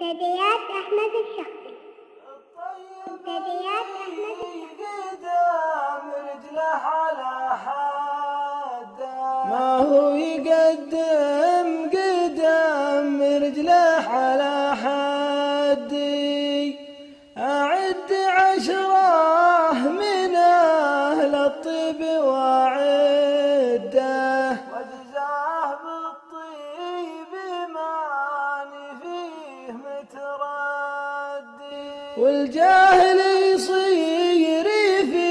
منتديات أحمد الشخصي. منتديات أحمد يقدم رجله على حده، ما هو يقدم رجله على حدي. أعد 10 من أهل الطيب وعده، واجزاه بالطيب ماني فيه متردي. والجاهل يصير في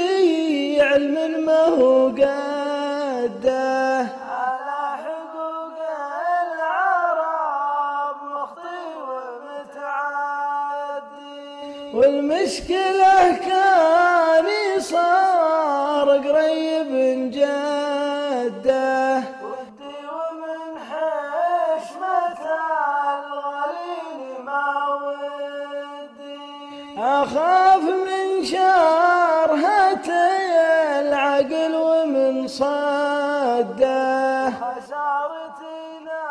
علم ما هو قده، على حقوق العرب مخطي ومتعدي. والمشكلة كان صار قريب جده، ودي ومن حشمة الغليل ما ودي. أخاف من شرهة العقل ومن صده، خسارتنا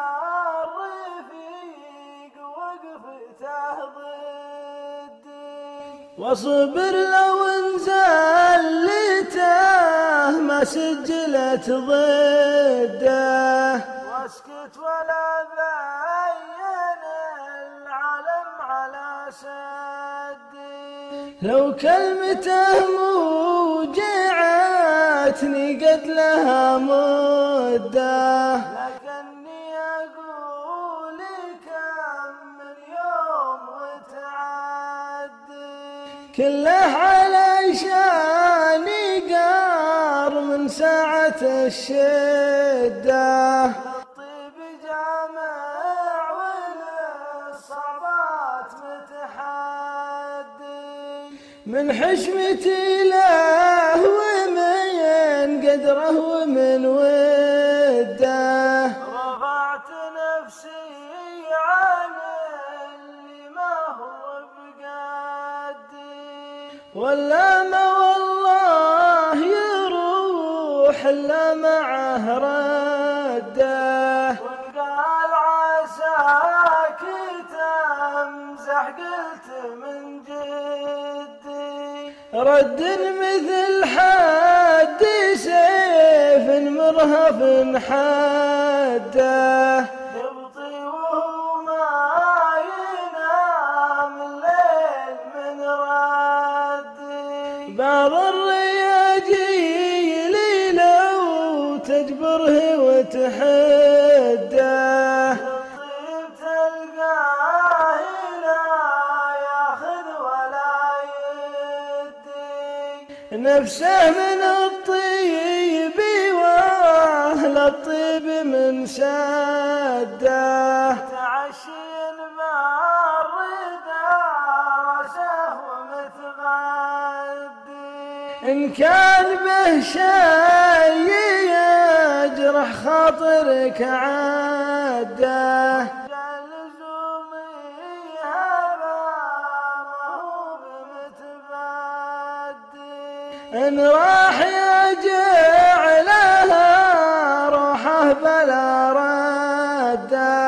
الرفيق وقفته ضدي. واصبر لو انزلته ما سجلت ضده، واسكت ولا بين العلم على سدي. لو كلمته موجعتني قد لها مده، لكني أقول كم من يوم وتعدي. كله علشاني قار من ساعة الشدة، الطيب جامع وللصعبات متحدي. من حشمتي له ومن قدره ومن وده، رفعت نفسي عن اللي ما هو بقدي. ولا ما والله يروح إلا معه رده، وقال عساك تمزح قلت من جدي. رد مثل حد سيف مرهف حده، يبطي وهو ما ينام الليل من ردي. بعض الرياجيل لو تجبره وتحده، الطيب تلقاه لا ياخذ ولا يدي. نفسه من الطيب واهل الطيب من سده، تعشين بالرده راسه ومتغدي. إن كان به شيء يجرح خاطرك عده، لزومي هذا ما هو بمتبدي. إن راح يجعلها روحه بلا رده،